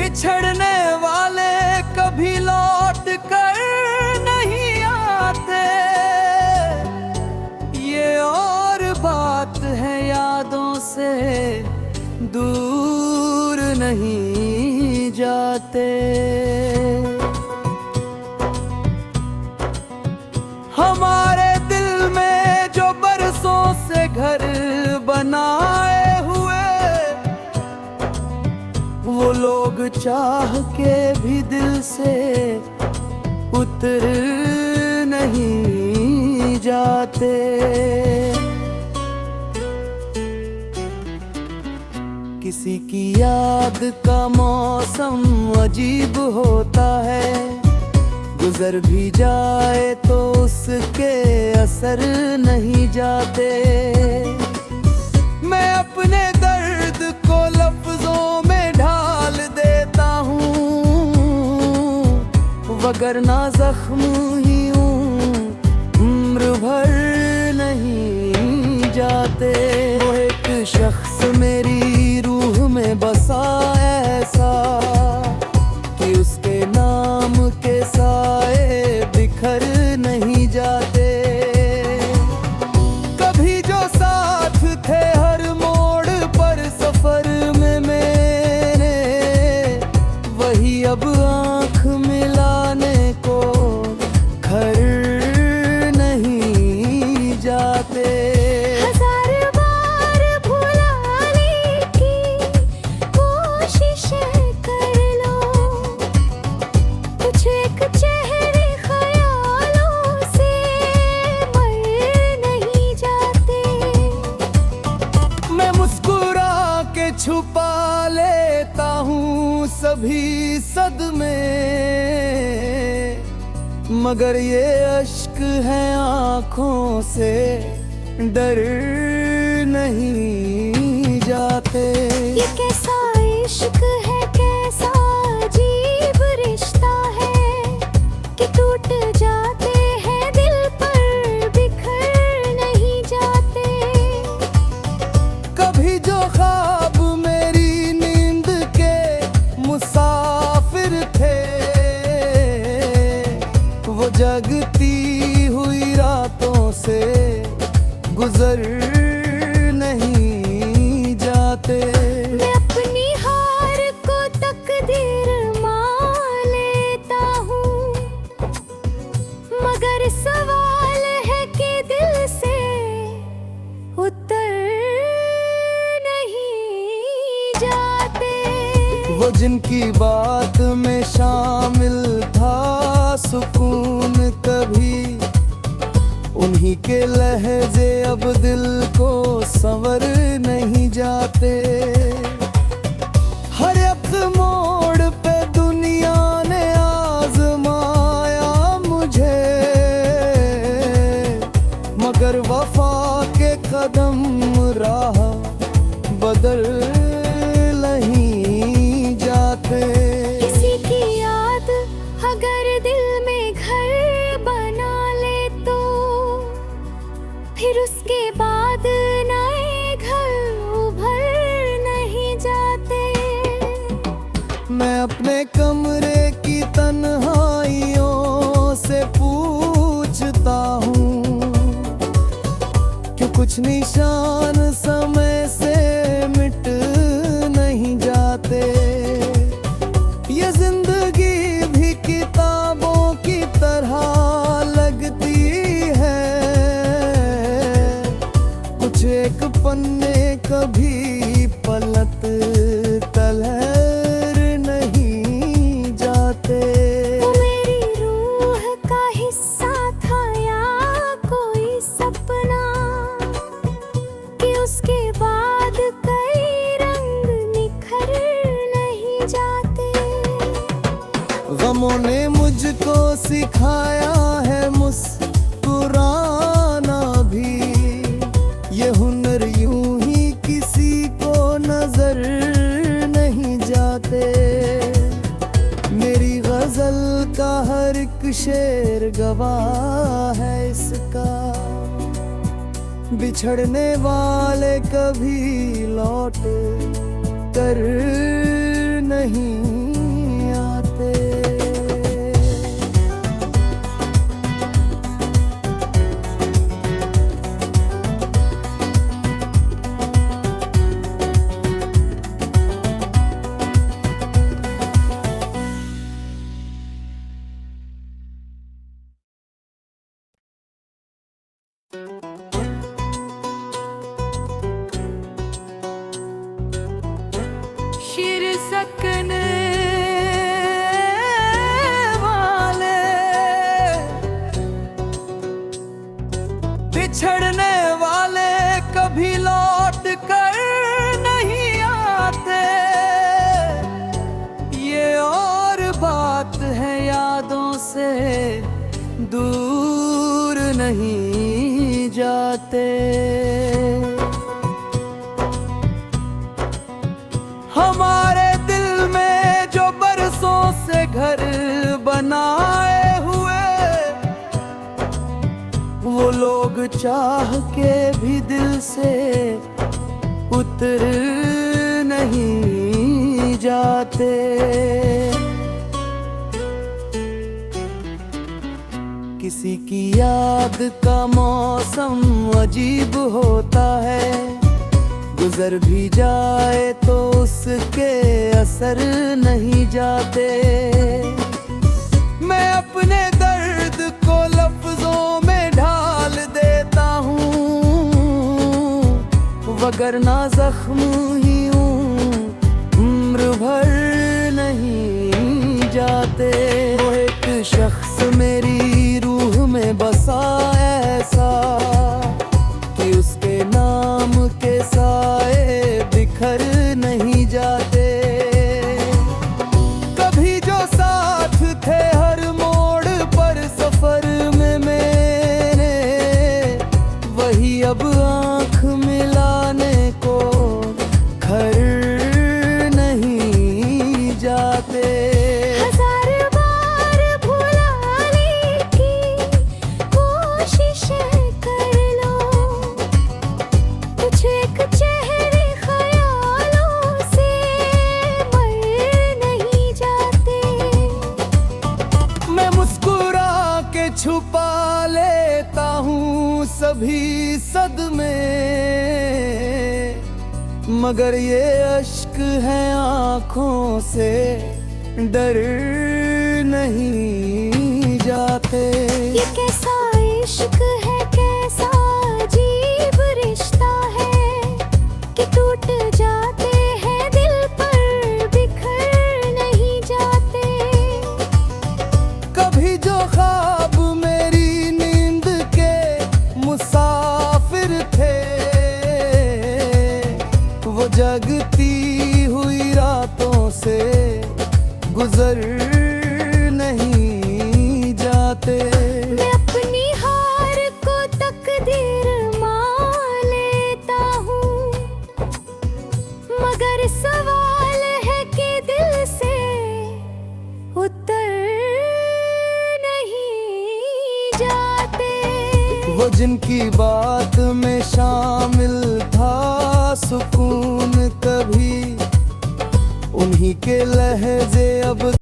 बिछड़ने वाले कभी लौट कर नहीं आते, ये और बात है यादों से दूर नहीं जाते। हमारे दिल में जो बरसों से घर बनाए हुए, वो लोग चाह के भी दिल से उतर नहीं जाते। किसी की याद का मौसम अजीब होता है, गुजर भी जाए तो उसके असर नहीं जाते। मैं अपने दर्द को लफ्जों में ढाल देता हूँ, वगरना जख्म ही उम्र भर नहीं जाते। वो एक शख्स मेरी रूह में बसा ऐसा कि उसके नाम के साए बिखर नहीं जाते। कभी जो साथ थे हर मोड़ पर सफर में मेरे, वही अब आंख मिलाने को घर नहीं जाते। छुपा लेता हूँ सभी सदमे, मगर ये अश्क है आँखों से डर नहीं जाते। ये कैसा इश्क है, कैसा अजीब रिश्ता है कि टूट जाते हैं दिल पर बिखर नहीं जाते। कभी जो ख्वाब मेरी नींद के मुसाफिर थे, वो जगती हुई रातों से गुजर नहीं जाते। मैं अपनी हार को तकदीर मान लेता हूँ, मगर सवाल है कि दिल से उतर नहीं जाते। वो जिनकी बात में शामिल था सुकून कभी, उन्हीं के लहजे अब दिल को संवर नहीं जाते। हर एक मोड़ पे दुनिया ने आजमाया मुझे, मगर वफा के कदम राह बदल नहीं जाते। किसी की याद अगर दिल में घर बना ले तो फिर उसके बाद नए घर उभर नहीं जाते। मैं अपने कमरे की तन्हाइयों से पूछता हूँ, क्यों कुछ निशान समय से मिट नहीं जाते। ये जिंदगी भी किताबों की तरह लगती है, कुछ एक पन्ने कभी पलट तलहर नहीं जाते। वो मेरी रूह का हिस्सा था या कोई सपना कि उसके बाद कई रंग निखर नहीं जाते। गमों ने मुझको सिखाया है मुस्कुराना भी, ये हुनर यूं ही किसी को नजर नहीं जाते। मेरी गजल का हर एक शेर गवाह है इसका, बिछड़ने वाले कभी लौट कर नहीं सकने वाले, बिछड़ने वाले कभी लौट कर नहीं आते। ये और बात है, यादों से दूर नहीं जाते। हमारे दिल में जो बरसों से घर बनाए हुए, वो लोग चाह के भी दिल से उतर नहीं जाते। किसी की याद का मौसम अजीब होता है, गुजर भी जाए तो उसके असर नहीं जाते। मैं अपने दर्द को लफ्जों में ढाल देता हूँ, वगरना जख्म ही हूँ, उम्र भर नहीं जाते। वो एक शख्स मेरी रूह में बसा ऐसा कि उसके नाम के साए बिखर नहीं जाते। कभी जो साथ थे हर मोड़ पर सफर में मेरे, वही अब आंख मिलाने को घर नहीं जाते। हजार बार भुलाने की कोशिश कर लो, कुछ एक चेहरे ख्यालों से मर नहीं जाते। मैं मुस्कुरा के छुपा लेता हूँ सभी सदमे, मगर ये अश्क हैं आँखों से डर नहीं जाते। ये कैसा इश्क है, कैसा अजीब रिश्ता है कि टूट जाते हैं दिल पर बिखर नहीं जाते। कभी जो ख्वाब मेरी नींद के मुसाफिर थे, वो जगती हुई रातों से गुजर नहीं जाते। मैं अपनी हार को तकदीर मान लेता हूँ, मगर सवाल है कि दिल से उतर नहीं जाते। वो जिनकी बात में शामिल था सुकून कभी, उन्हीं के लहजे अब